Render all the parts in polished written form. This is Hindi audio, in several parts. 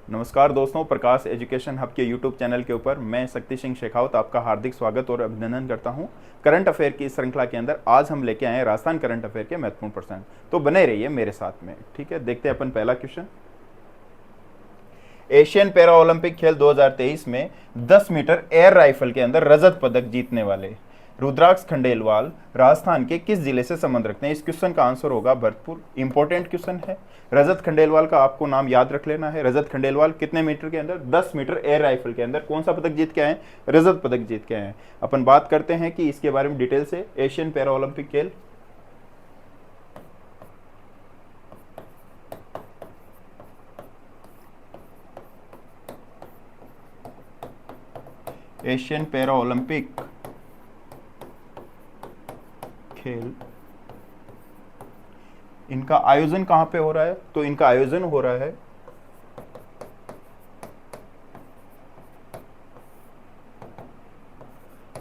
नमस्कार दोस्तों, प्रकाश एजुकेशन हब के यूट्यूब चैनल के ऊपर मैं शक्ति सिंह शेखावत आपका हार्दिक स्वागत और अभिनंदन करता हूं। करंट अफेयर की इस श्रृंखला के अंदर आज हम लेके आए हैं राजस्थान करंट अफेयर के महत्वपूर्ण प्रश्न। तो बने रहिए मेरे साथ में। ठीक है, देखते हैं अपन पहला क्वेश्चन। एशियन पैरा ओलंपिक खेल 2023 में 10 मीटर एयर राइफल के अंदर रजत पदक जीतने वाले रुद्राक्ष खंडेलवाल राजस्थान के किस जिले से संबंध रखते हैं? इस क्वेश्चन का आंसर होगा भरतपुर। इंपॉर्टेंट क्वेश्चन है। रजत खंडेलवाल का आपको नाम याद रख लेना है। रजत खंडेलवाल कितने मीटर के अंदर? 10 मीटर एयर राइफल के अंदर कौन सा पदक जीत के आए हैं? रजत पदक जीत के आए हैं। अपन बात करते हैं कि इसके बारे में डिटेल से। एशियन पैरा ओलंपिक खेल एशियन पैरा ओलंपिक खेल, इनका आयोजन कहां पे हो रहा है? तो इनका आयोजन हो रहा है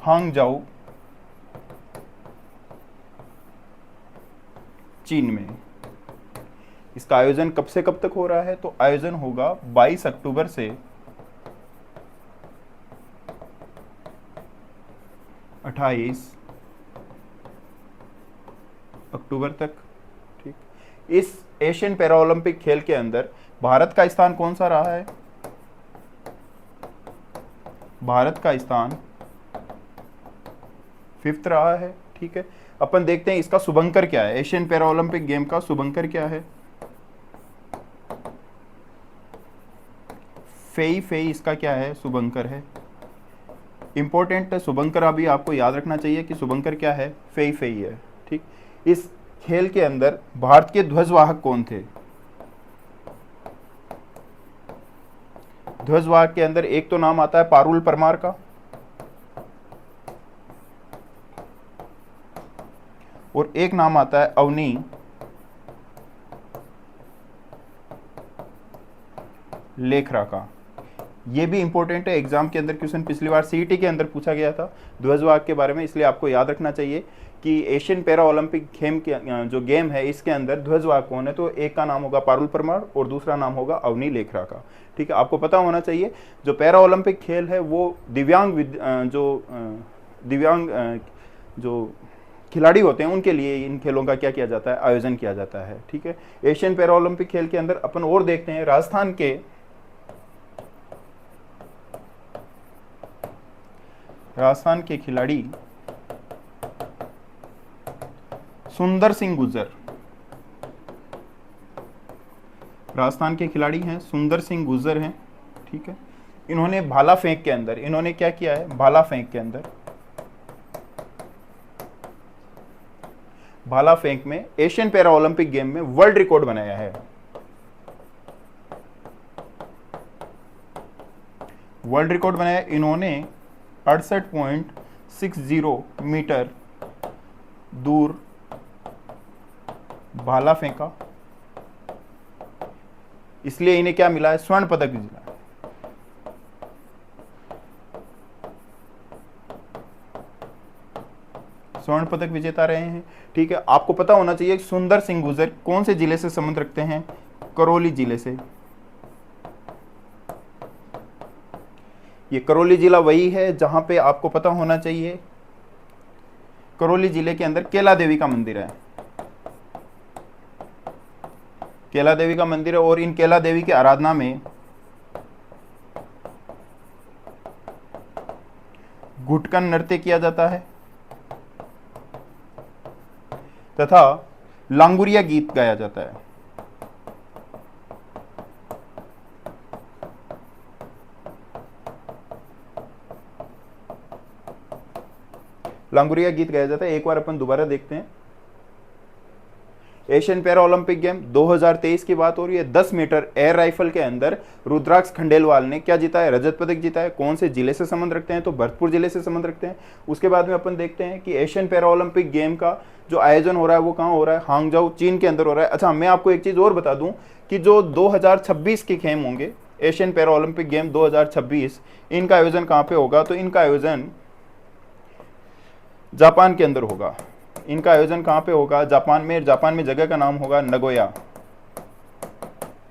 हांगजाऊ, चीन में। इसका आयोजन कब से कब तक हो रहा है? तो आयोजन होगा 22 अक्टूबर से 28 अक्टूबर तक। ठीक, इस एशियन पैरा ओलंपिक खेल के अंदर भारत का स्थान कौन सा रहा है? भारत का स्थान 5th रहा है। ठीक है, अपन देखते हैं इसका शुभंकर क्या है। एशियन पैरा ओलंपिक गेम का शुभंकर क्या है? फेई फेई इसका क्या है? शुभंकर है। इंपॉर्टेंट है शुभंकर, अभी आपको याद रखना चाहिए कि शुभंकर क्या है? फेई फेई है। ठीक, इस खेल के अंदर भारत के ध्वजवाहक कौन थे? ध्वजवाहक के अंदर एक तो नाम आता है पारुल परमार का, और एक नाम आता है अवनी लेखरा का। ये भी इंपॉर्टेंट है, एग्जाम के अंदर क्वेश्चन पिछली बार सीईटी के अंदर पूछा गया था ध्वजवाहक के बारे में, इसलिए आपको याद रखना चाहिए कि एशियन पैरा ओलंपिक गेम के जो गेम है इसके अंदर ध्वजवाहक कौन है? तो एक का नाम होगा पारुल परमार और दूसरा नाम होगा अवनी लेखरा का। ठीक है, आपको पता होना चाहिए जो पैरा ओलंपिक खेल है वो दिव्यांग जो खिलाड़ी होते हैं उनके लिए इन खेलों का क्या किया जाता है? आयोजन किया जाता है। ठीक है, एशियन पैरा ओलंपिक खेल के अंदर अपन और देखते हैं राजस्थान के खिलाड़ी सुंदर सिंह गुर्जर, राजस्थान के खिलाड़ी हैं सुंदर सिंह गुर्जर हैं। ठीक है, इन्होंने भाला फेंक के अंदर इन्होंने क्या किया है? भाला फेंक में एशियन पैरा ओलंपिक गेम में वर्ल्ड रिकॉर्ड बनाया है। वर्ल्ड रिकॉर्ड बनाया इन्होंने 68.60 मीटर दूर भाला फेंका, इसलिए इन्हें क्या मिला है? स्वर्ण पदक मिला। स्वर्ण पदक विजेता रहे हैं। ठीक है, आपको पता होना चाहिए सुंदर सिंह गुर्जर कौन से जिले से संबंध रखते हैं? करौली जिले से। ये करौली जिला वही है जहां पे आपको पता होना चाहिए करौली जिले के अंदर केला देवी का मंदिर है। केला देवी का मंदिर है और इन केला देवी की आराधना में घुटकन नृत्य किया जाता है तथा लांगुरिया गीत गाया जाता है। लांगुरिया गीत गाया जाता है। एक बार अपन दोबारा देखते हैं। एशियन पैरा ओलंपिक गेम 2023 की बात हो रही है। 10 मीटर एयर राइफल के अंदर रुद्राक्ष खंडेलवाल ने क्या जीता है? रजत पदक जीता है। कौन से जिले से संबंध रखते हैं? तो भरतपुर जिले से संबंध रखते हैं। उसके बाद में अपन देखते हैं कि एशियन पैरा ओलंपिक गेम का जो आयोजन हो रहा है वो कहाँ हो रहा है? हांगजाऊ, चीन के अंदर हो रहा है। अच्छा, मैं आपको एक चीज और बता दूं कि जो 2026 के गेम होंगे, एशियन पैरा ओलंपिक गेम 2026, इनका आयोजन कहाँ पे होगा? तो इनका आयोजन जापान के अंदर होगा। इनका आयोजन कहाँ पे होगा? जापान में। जापान में जगह का नाम होगा नगोया।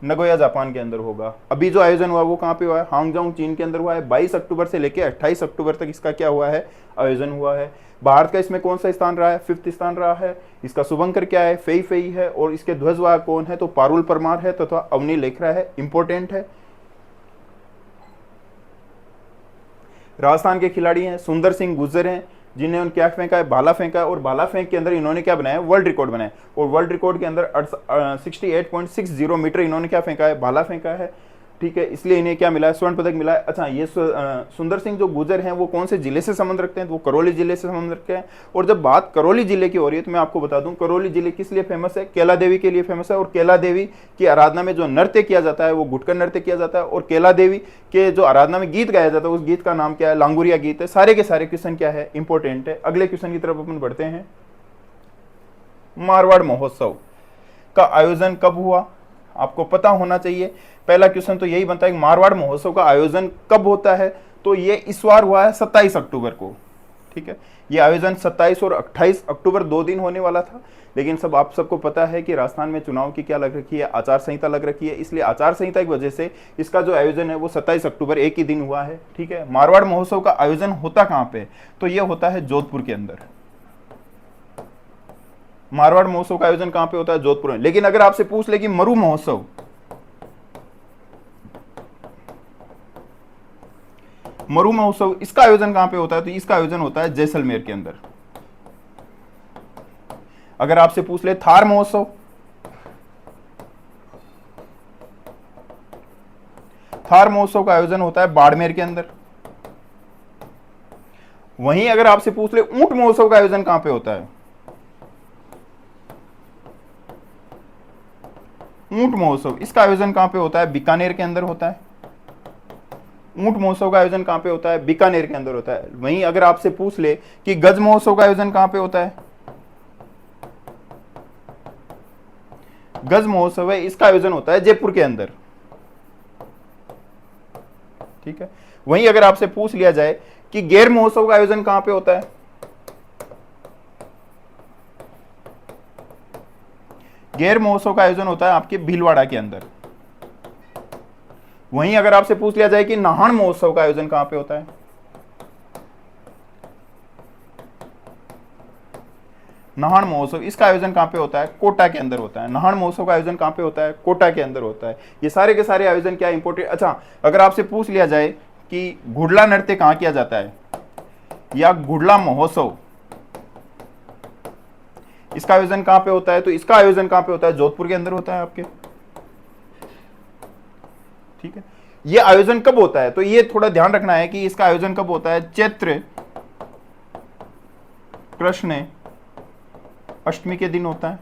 नगोया जापान के अंदर होगा। अभी जो आयोजन हुआ वो कहाँ पे हुआ है, हांगजोंग चीन के अंदर हुआ है। 22 अक्टूबर से लेकर 28 अक्टूबर तक इसका क्या हुआ है, आयोजन हुआ है। भारत का इसमें कौन सा स्थान रहा है, 5th स्थान रहा है। इसका शुभंकर क्या है, फेई फेई है। और इसके ध्वजवाहक कौन है, तो पारुल परमार है तथा अवनी लेखरा है। इंपॉर्टेंट है। राजस्थान के खिलाड़ी हैं सुंदर सिंह गुर्जर हैं, जिन्होंने क्या फेंका है, भाला फेंका है। और भाला फेंक के अंदर इन्होंने क्या बनाया, वर्ल्ड रिकॉर्ड बनाया। और वर्ल्ड रिकॉर्ड के अंदर 68.60 मीटर इन्होंने क्या फेंका है, भाला फेंका है। ठीक है, इसलिए इन्हें क्या मिला है, स्वर्ण पदक मिला है। अच्छा, ये सुंदर सिंह जो गुर्जर हैं वो कौन से जिले से संबंध रखते हैं, तो वो करौली जिले से संबंध रखते हैं। और जब बात करौली जिले की हो रही है तो मैं आपको बता दूं, करौली जिले किस लिए फेमस है, केला देवी के लिए फेमस है। और केला देवी की आराधना में जो नृत्य किया जाता है वो गुटकर नृत्य किया जाता है। और केला देवी के जो आराधना में गीत गाया जाता है उस गीत का नाम क्या है, लांगुरिया गीत है। सारे के सारे क्वेश्चन क्या है, इंपॉर्टेंट है। अगले क्वेश्चन की तरफ अपन बढ़ते हैं। मारवाड़ महोत्सव का आयोजन कब हुआ, आपको पता होना चाहिए। पहला क्वेश्चन तो यही बनता है कि मारवाड़ महोत्सव का आयोजन कब होता है, तो ये इस बार हुआ है 27 अक्टूबर को। ठीक है, ये आयोजन 27 और 28 अक्टूबर 2 दिन होने वाला था। लेकिन सब आप सबको पता है कि राजस्थान में चुनाव की क्या लग रखी है, आचार संहिता लग रखी है। इसलिए आचार संहिता की वजह से इसका जो आयोजन है वो 27 अक्टूबर एक ही दिन हुआ है। ठीक है, मारवाड़ महोत्सव का आयोजन होता कहाँ पे, तो ये होता है जोधपुर के अंदर। मारवाड़ महोत्सव का आयोजन कहां पे होता है, जोधपुर में। लेकिन अगर आपसे पूछ ले कि मरु महोत्सव, मरु महोत्सव इसका आयोजन कहां पे होता है, तो इसका आयोजन होता है जैसलमेर के अंदर। अगर आपसे पूछ ले थार महोत्सव, थार महोत्सव का आयोजन होता है बाड़मेर के अंदर। वहीं अगर आपसे पूछ ले ऊंट महोत्सव का आयोजन कहां पे होता है, ऊंट महोत्सव इसका आयोजन कहां पे होता है, बीकानेर के अंदर होता है। ऊंट महोत्सव का आयोजन कहां पे होता है, बीकानेर के अंदर होता है। वहीं अगर आपसे पूछ ले कि गज महोत्सव का आयोजन कहां पे होता है, गज महोत्सव है इसका आयोजन होता है जयपुर के अंदर। ठीक है, वहीं अगर आपसे पूछ लिया जाए कि गेर महोत्सव का आयोजन कहां पे होता है, गेर महोत्सव का आयोजन होता है आपके भीलवाड़ा के अंदर। वहीं अगर आपसे पूछ लिया जाए कि नाहन महोत्सव का आयोजन कहां पे होता है, नाहन महोत्सव इसका आयोजन कहां पे होता है, कोटा के अंदर होता है। नाहन महोत्सव का आयोजन कहां पे होता है, कोटा के अंदर होता है। ये सारे के सारे आयोजन क्या इंपोर्टेंट। अच्छा, अगर आपसे पूछ लिया जाए कि घुड़ला नृत्य कहां किया जाता है, या घुड़ला महोत्सव इसका आयोजन कहां पे होता है, तो इसका आयोजन कहां पे होता है, जोधपुर के अंदर होता है आपके। ठीक है, ये आयोजन कब होता है, तो ये थोड़ा ध्यान रखना है कि इसका आयोजन कब होता है, चैत्र कृष्ण अष्टमी के दिन होता है।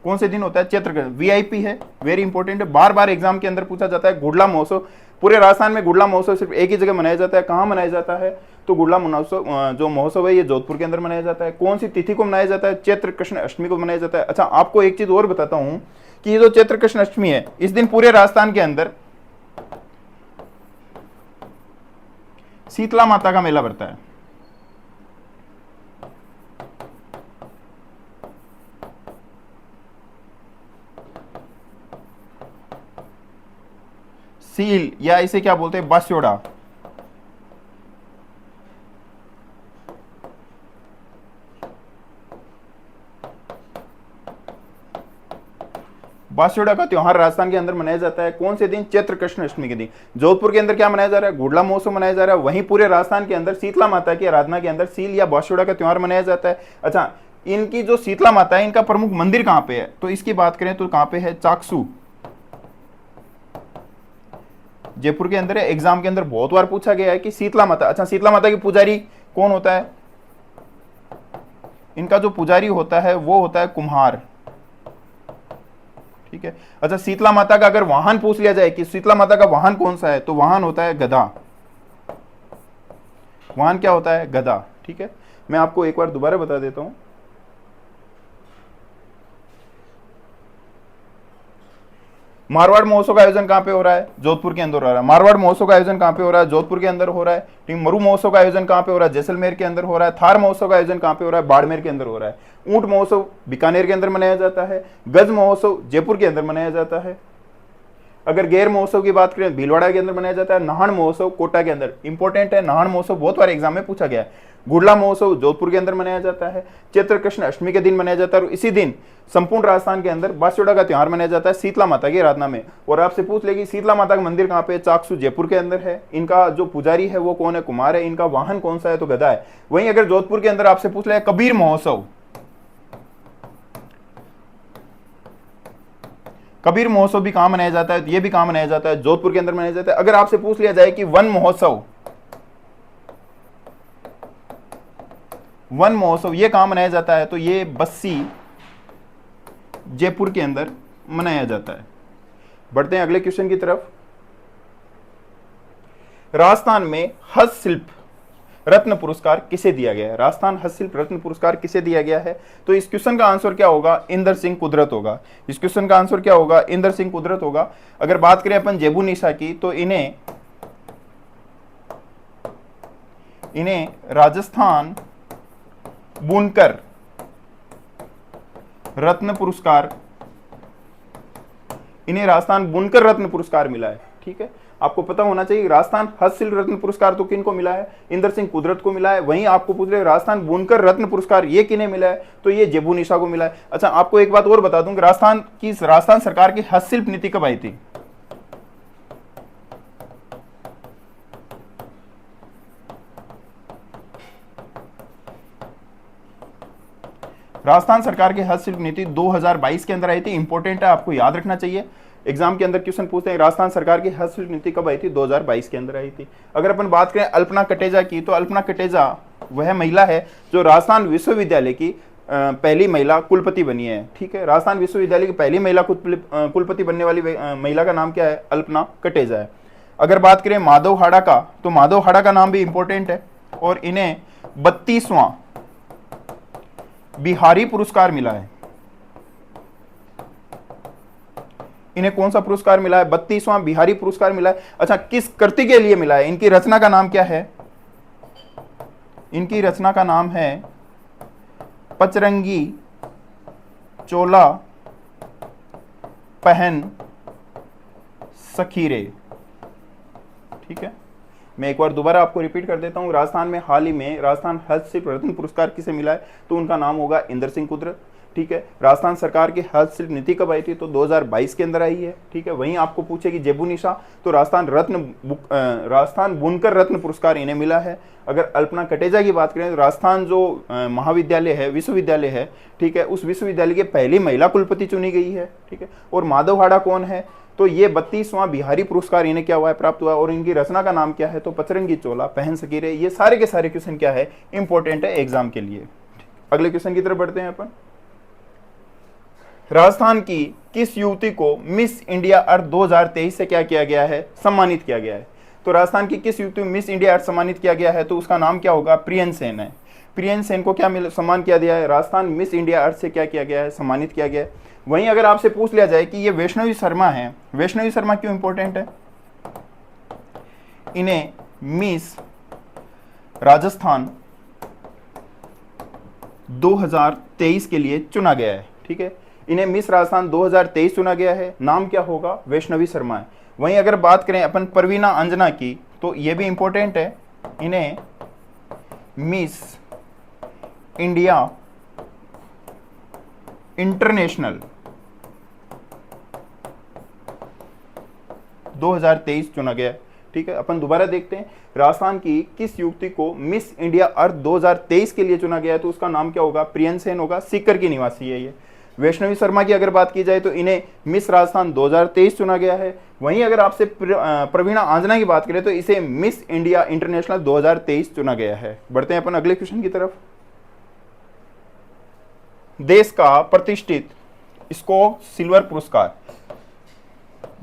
कौन से दिन होता है, चैत्र कृष्ण। वीआईपी है, वेरी इंपॉर्टेंट है, बार बार एग्जाम के अंदर पूछा जाता है। गुड़ला महोत्सव, पूरे राजस्थान में गुड़ला महोत्सव सिर्फ एक ही जगह मनाया जाता है। कहां मनाया जाता है, तो गुड़ला महोत्सव जो महोत्सव है ये जोधपुर के अंदर मनाया जाता है। कौन सी तिथि को मनाया जाता है, चैत्र कृष्ण अष्टमी को मनाया जाता है। अच्छा, आपको एक चीज और बताता हूं कि ये जो चैत्र कृष्ण अष्टमी है इस दिन पूरे राजस्थान के अंदर शीतला माता का मेला भरता है। सील या इसे क्या बोलते हैं, बास्योड़ा। बास्योड़ा का त्योहार राजस्थान के अंदर मनाया जाता है। कौन से दिन, चैत्र कृष्ण अष्टमी के दिन। जोधपुर के अंदर क्या मनाया जा रहा है, घुड़ला महोत्सव मनाया जा रहा है। वहीं पूरे राजस्थान के अंदर शीतला माता की आराधना के अंदर सील या बास्योड़ा का त्योहार मनाया जाता है। अच्छा, इनकी जो शीतला माता है इनका प्रमुख मंदिर कहां पे है, तो इसकी बात करें तो कहां पे है, चाकसू, जयपुर के अंदर है। एग्जाम के अंदर बहुत बार पूछा गया है कि शीतला माता। अच्छा, शीतला माता की पुजारी कौन होता है, इनका जो पुजारी होता है वो होता है कुम्हार। ठीक है, अच्छा, शीतला माता का अगर वाहन पूछ लिया जाए कि शीतला माता का वाहन कौन सा है, तो वाहन होता है गधा। वाहन क्या होता है, गधा। ठीक है, मैं आपको एक बार दोबारा बता देता हूं। मारवाड़ महोत्सव का आयोजन कहां पे हो रहा है, जोधपुर के अंदर हो रहा है। मारवाड़ महोत्सव का आयोजन कहां पे हो रहा है, जोधपुर के अंदर हो रहा है। ठीक, मरु महोत्सव का आयोजन कहां पे हो रहा है, जैसलमेर के अंदर हो रहा है। थार महोत्सव का आयोजन कहां पे हो रहा है, बाड़मेर के अंदर हो रहा है। ऊंट महोत्सव बीकानेर के अंदर मनाया जाता है। गज महोत्सव जयपुर के अंदर मनाया जाता है। अगर गैर महोत्सव की बात करें, भीलवाड़ा के अंदर मनाया जाता है। नाहन महोत्सव कोटा के अंदर, इंपॉर्टेंट है, नाहन महोत्सव बहुत बार एग्जाम में पूछा गया है। गुड़ला महोत्सव जोधपुर के अंदर मनाया जाता है। चैत्र कृष्ण अष्टमी के दिन मनाया जाता है और इसी दिन संपूर्ण राजस्थान के अंदर बासुड़ा का त्योहार मनाया जाता है शीतला माता की आराधना में। और आपसे पूछ लेगी शीतला माता का मंदिर कहाँ पे है? चाकसू जयपुर के अंदर है। इनका जो पुजारी है वो कौन है? कुमार है। इनका वाहन कौन सा है? तो गधा है। वहीं अगर जोधपुर के अंदर आपसे पूछ ले कबीर महोत्सव, कबीर महोत्सव भी कहां मनाया जाता है? ये भी कहां मनाया जाता है? जोधपुर के अंदर मनाया जाता है। अगर आपसे पूछ लिया जाए कि वन महोत्सव, वन महोत्सव ये कहां मनाया जाता है? तो ये बस्सी जयपुर के अंदर मनाया जाता है। बढ़ते हैं अगले क्वेश्चन की तरफ। राजस्थान में हस्तशिल्प रत्न पुरस्कार किसे दिया गया है? राजस्थान हस्तशिल्प रत्न पुरस्कार किसे दिया गया है? तो इस क्वेश्चन का आंसर क्या होगा? इंदर सिंह कुदरत होगा। इस क्वेश्चन का आंसर क्या होगा? इंदर सिंह कुदरत होगा। अगर बात करें अपन जेबू निशा की, तो इन्हें राजस्थान बुनकर रत्न पुरस्कार, इन्हें राजस्थान बुनकर रत्न पुरस्कार मिला है। ठीक है, आपको पता होना चाहिए राजस्थान हस्तशिल्प रत्न पुरस्कार तो किनको मिला है? इंदर सिंह कुदरत को मिला है। वहीं आपको पूछ रहे राजस्थान बुनकर रत्न पुरस्कार ये किन्हें मिला है? तो ये जेबू निशा को मिला है। अच्छा, आपको एक बात और बता दूं कि राजस्थान सरकार की हस्तशिल्प नीति कब आई थी? राजस्थान सरकार की हस्तशिल्प नीति 2022 के अंदर आई थी। इंपॉर्टेंट है, आपको याद रखना चाहिए। एग्जाम के अंदर क्वेश्चन पूछते हैं राजस्थान सरकार की हस्तशिल्प नीति कब आई थी? 2022 के अंदर आई थी। अगर अपन बात करें अल्पना कटेजा की, तो अल्पना कटेजा वह महिला है जो राजस्थान विश्वविद्यालय की पहली महिला कुलपति बनी है। ठीक है, राजस्थान विश्वविद्यालय की पहली महिला कुलपति बनने वाली महिला का नाम क्या है? अल्पना कटेजा है। अगर बात करें माधव हाड़ा का, तो माधव हाड़ा का नाम भी इंपॉर्टेंट है और इन्हें 32वां बिहारी पुरस्कार मिला है। इन्हें कौन सा पुरस्कार मिला है? 32वां बिहारी पुरस्कार मिला है। अच्छा, किस कृति के लिए मिला है? इनकी रचना का नाम क्या है? इनकी रचना का नाम है पचरंगी चोला पहन सखीरे। ठीक है, मैं एक बार दोबारा आपको रिपीट कर देता हूं। राजस्थान में हाल ही में राजस्थान हस्तशिल्प रत्न पुरस्कार किसे मिला है? तो उनका नाम होगा इंदर सिंह कुदरत। ठीक है, राजस्थान सरकार की हस्तशिल्प नीति कब आई थी? तो 2022 के अंदर आई है। ठीक है, वहीं आपको पूछेगी जेबू निशा, तो राजस्थान बुनकर रत्न पुरस्कार इन्हें मिला है। अगर अल्पना कटेजा की बात करें तो राजस्थान जो महाविद्यालय है, विश्वविद्यालय है, ठीक है, उस विश्वविद्यालय की पहली महिला कुलपति चुनी गई है। ठीक है, और माधव हाड़ा कौन है? तो ये 32वां बिहारी पुरस्कार इन्हें क्या हुआ है? प्राप्त हुआ। और इनकी रचना का नाम क्या है? तो पचरंगी चोला पहन सकीरे। ये सारे के सारे क्वेश्चन क्या है? इंपॉर्टेंट है एग्जाम के लिए। अगले क्वेश्चन की तरफ बढ़ते हैं अपन। राजस्थान की किस युवती को मिस इंडिया अर्थ 2023 से क्या किया गया है? सम्मानित किया गया है। तो राजस्थान की किस युवती को मिस इंडिया अर्थ सम्मानित किया गया है? तो उसका नाम क्या होगा? प्रियन सेन है। प्रियन सेन को क्या सम्मान किया गया है? राजस्थान मिस इंडिया अर्थ से क्या किया गया है? सम्मानित किया गया है। वहीं अगर आपसे पूछ लिया जाए कि ये वैष्णवी शर्मा है, वैष्णवी शर्मा क्यों इंपॉर्टेंट है? इन्हें मिस राजस्थान 2023 के लिए चुना गया है। ठीक है, इन्हें मिस राजस्थान 2023 चुना गया है। नाम क्या होगा? वैष्णवी शर्मा है। वहीं अगर बात करें अपन परवीना अंजना की, तो ये भी इंपॉर्टेंट है। इन्हें मिस इंडिया इंटरनेशनल 2023 चुना गया है। ठीक है, अपन दोबारा देखते हैं राजस्थान की किस युवती को मिस इंडिया अर्थ 2023 के लिए चुना गया है? तो उसका नाम क्या होगा? प्रियन सेन होगा। सीकर की निवासी है ये। वैष्णवी शर्मा की अगर बात की जाए तो इन्हें मिस राजस्थान 2023 चुना गया है। वहीं अगर आपसे प्रवीणा आंजना की बात करें तो इसे मिस इंडिया इंटरनेशनल 2023 चुना गया है। बढ़ते हैं अपन अगले क्वेश्चन की तरफ। देश का प्रतिष्ठित स्कॉच सिल्वर पुरस्कार,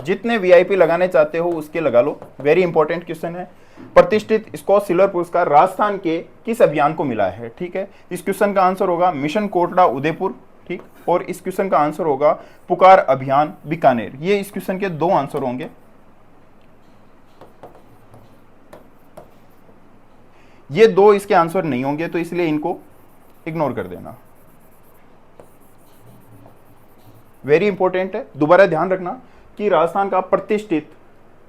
जितने वीआईपी लगाने चाहते हो उसके लगा लो, वेरी इंपॉर्टेंट क्वेश्चन है। प्रतिष्ठित स्कॉच सिल्वर पुरस्कार राजस्थान के किस अभियान को मिला है? ठीक है, इस क्वेश्चन का आंसर होगा मिशन कोटड़ा उदयपुर। ठीक, और इस क्वेश्चन का आंसर होगा पुकार अभियान बीकानेर। ये इस क्वेश्चन के दो आंसर होंगे। ये दो इसके आंसर नहीं होंगे, तो इसलिए इनको इग्नोर कर देना। वेरी इंपॉर्टेंट है, दोबारा ध्यान रखना। कि राजस्थान का प्रतिष्ठित,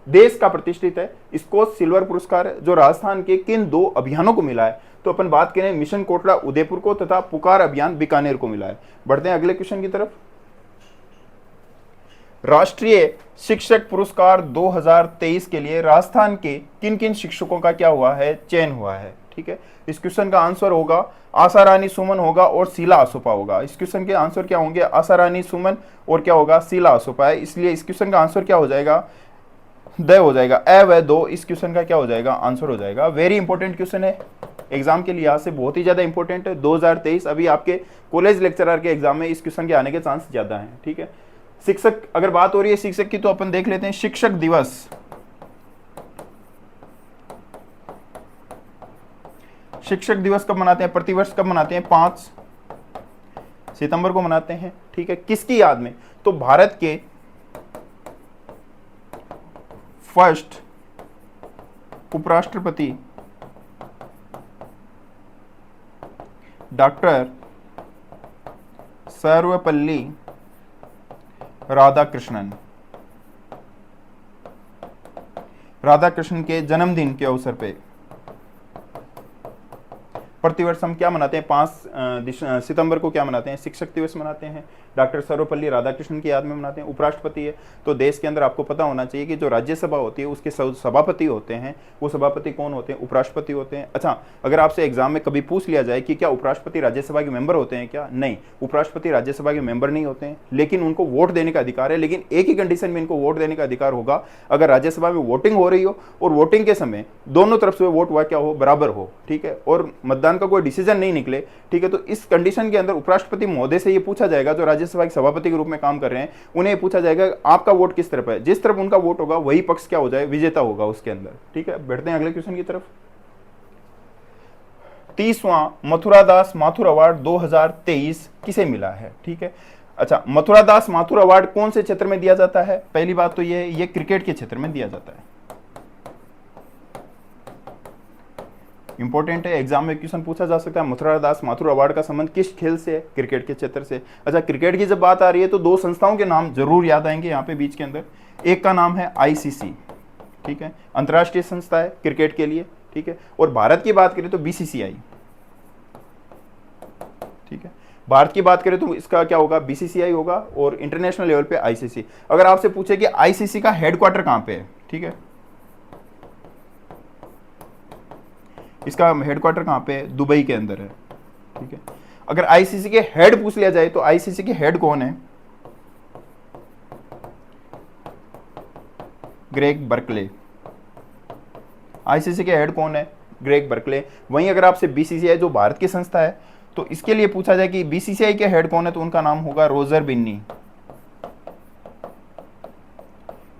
देश का प्रतिष्ठित है स्कॉच सिल्वर पुरस्कार है जो राजस्थान के किन 2 अभियानों को मिला है? तो अपन बात करें मिशन कोटड़ा उदयपुर को तथा पुकार अभियान बीकानेर को मिला है। बढ़ते हैं अगले क्वेश्चन की तरफ। राष्ट्रीय शिक्षक पुरस्कार 2023 के लिए राजस्थान के किन किन शिक्षकों का क्या हुआ है? चयन हुआ है। ठीक है, इस क्वेश्चन का आंसर होगा आशा रानी सुमन होगा और शीला आसोपा होगा। इस क्वेश्चन के आंसर क्या होंगे? आशा रानी सुमन और क्या होगा? शीला आसोपा है। इसलिए इस क्वेश्चन का आंसर क्या हो जाएगा? द हो जाएगा। ए व दो इस क्वेश्चन का क्या हो जाएगा? आंसर हो जाएगा। वेरी इंपॉर्टेंट क्वेश्चन है, एग्जाम के लिहाज से बहुत ही ज्यादा इंपॉर्टेंट है। 2023 अभी आपके कॉलेज लेक्चरर के एग्जाम में इस क्वेश्चन के आने के चांस ज्यादा हैं। ठीक है, शिक्षक, अगर बात हो रही है शिक्षक की तो अपन देख लेते हैं शिक्षक दिवस। शिक्षक दिवस कब मनाते हैं? प्रतिवर्ष कब मनाते हैं? 5 सितंबर को मनाते हैं। ठीक है, किसकी याद में? तो भारत के फर्स्ट उपराष्ट्रपति डॉक्टर सर्वपल्ली राधाकृष्णन के जन्मदिन के अवसर पे प्रतिवर्ष हम क्या मनाते हैं? 5 सितंबर को क्या मनाते हैं? शिक्षक दिवस मनाते हैं। डॉक्टर सर्वपल्ली राधाकृष्णन की याद में मनाते हैं। उपराष्ट्रपति है तो देश के अंदर आपको पता होना चाहिए कि जो राज्यसभा होती है उसके सभापति होते हैं, वो सभापति कौन होते हैं? उपराष्ट्रपति होते हैं। अच्छा, अगर आपसे एग्जाम में कभी पूछ लिया जाए कि क्या उपराष्ट्रपति राज्यसभा के मेंबर होते हैं क्या? नहीं, उपराष्ट्रपति राज्यसभा के मेंबर नहीं होते हैं, लेकिन उनको वोट देने का अधिकार है। लेकिन एक ही कंडीशन में इनको वोट देने का अधिकार होगा, अगर राज्यसभा में वोटिंग हो रही हो और वोटिंग के समय दोनों तरफ से वोट हुआ क्या हो? बराबर हो। ठीक है, और मतदान का कोई डिसीजन नहीं निकले। ठीक है, तो इस कंडीशन के अंदर उपराष्ट्रपति महोदय से ये पूछा जाएगा, जो राज्यसभा के सभापति के रूप में काम कर रहे हैं, उन्हें पूछा जाएगा आपका वोट किस तरफ है? जिस तरफ उनका वोट होगा वही पक्ष क्या हो जाए? विजेता होगा उसके अंदर। ठीक है, बढ़ते हैं अगले क्वेश्चन की तरफ। 30वां मथुरादास माथुर अवार्ड 2023 किसे मिला है? ठीक है, अच्छा, मथुरादास माथुर अवार्ड कौन से क्षेत्र में दिया जाता है? पहली बात तो ये क्रिकेट के क्षेत्र में दिया जाता है। इंपॉर्टेंट है, एग्जाम में क्वेश्चन पूछा जा सकता है मथुरादास माथुर अवार्ड का संबंध किस खेल से है? क्रिकेट के क्षेत्र से। अच्छा, क्रिकेट की जब बात आ रही है तो 2 संस्थाओं के नाम जरूर याद आएंगे यहाँ पे बीच के अंदर। एक का नाम है आईसीसी, ठीक है, अंतर्राष्ट्रीय संस्था है क्रिकेट के लिए। ठीक है, और भारत की बात करें तो बीसीसीआई। ठीक है, भारत की बात करें तो इसका क्या होगा? बीसीसीआई होगा, और इंटरनेशनल लेवल पे आईसीसी। अगर आपसे पूछे कि आईसीसी का हेडक्वार्टर कहां पे है? ठीक है, इसका हेडक्वार्टर कहां पे है? दुबई के अंदर है। ठीक है, अगर आईसीसी के हेड पूछ लिया जाए तो आईसीसी के हेड कौन है? Greg Berkeley. आईसीसी के हेड कौन है? Greg Berkeley. वहीं अगर आपसे बीसीसीआई जो भारत की संस्था है तो इसके लिए पूछा जाए कि बीसीसीआई के हेड कौन है, तो उनका नाम होगा रोजर बिन्नी।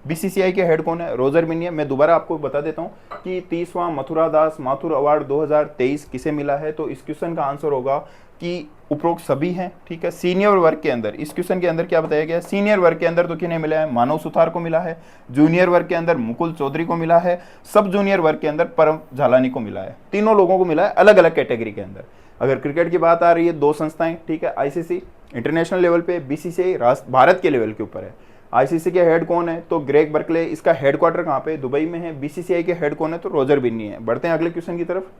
बीसीसीआई के हेड कौन है? रोजर बिन्नी। मैं दोबारा आपको बता देता हूं कि 30वां मथुरादास माथुर अवार्ड 2023 किसे मिला है? तो इस क्वेश्चन का आंसर होगा कि उपरोक्त सभी हैं। ठीक है, सीनियर वर्ग के अंदर, इस क्वेश्चन के अंदर क्या बताया गया? सीनियर वर्ग के अंदर तो किन्हें मिला है? मानव सुथार को मिला है। जूनियर वर्ग के अंदर मुकुल चौधरी को मिला है। सब जूनियर वर्ग के अंदर परम झालानी को मिला है। तीनों लोगों को मिला है अलग अलग कैटेगरी के अंदर। अगर क्रिकेट की बात आ रही है, 2 संस्थाएं, ठीक है, आईसीसी इंटरनेशनल लेवल पे, बीसीसीआई भारत के लेवल के ऊपर है। आईसीसी के हेड कौन है? तो ग्रेग बर्कले। इसका हेडक्वार्टर कहां पे? दुबई में है। बीसीसीआई के हेड कौन है? तो रोजर बिन्नी है। बढ़ते हैं अगले क्वेश्चन की तरफ।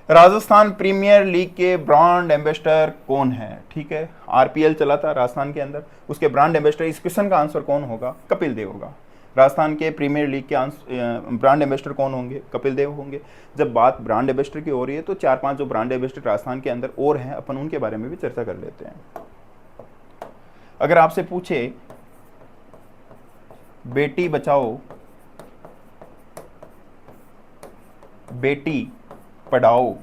राजस्थान प्रीमियर लीग के ब्रांड एम्बेसडर कौन है? ठीक है, आरपीएल चला था राजस्थान के अंदर, उसके ब्रांड एम्बेसडर, इस क्वेश्चन का आंसर कौन होगा? कपिल देव होगा। राजस्थान के प्रीमियर लीग के ब्रांड एम्बेसडर कौन होंगे? कपिल देव होंगे। जब बात ब्रांड एम्बेसडर की हो रही है तो 4-5 जो ब्रांड एम्बेसडर राजस्थान के अंदर और हैं, अपन उनके बारे में भी चर्चा कर लेते हैं। अगर आपसे पूछे बेटी बचाओ बेटी पढ़ाओ,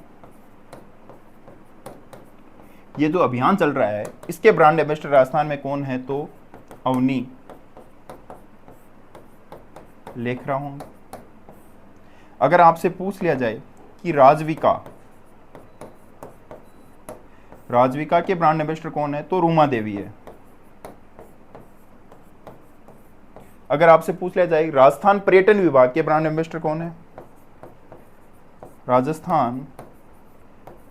ये जो अभियान चल रहा है, इसके ब्रांड एम्बेसडर राजस्थान में कौन है? तो अवनी लेखरा होंगे। अगर आपसे पूछ लिया जाए कि राजविका के ब्रांड एम्बेसडर कौन है? तो रूमा देवी है। अगर आपसे पूछ लिया जाए राजस्थान पर्यटन विभाग के ब्रांड एम्बेसडर कौन है? राजस्थान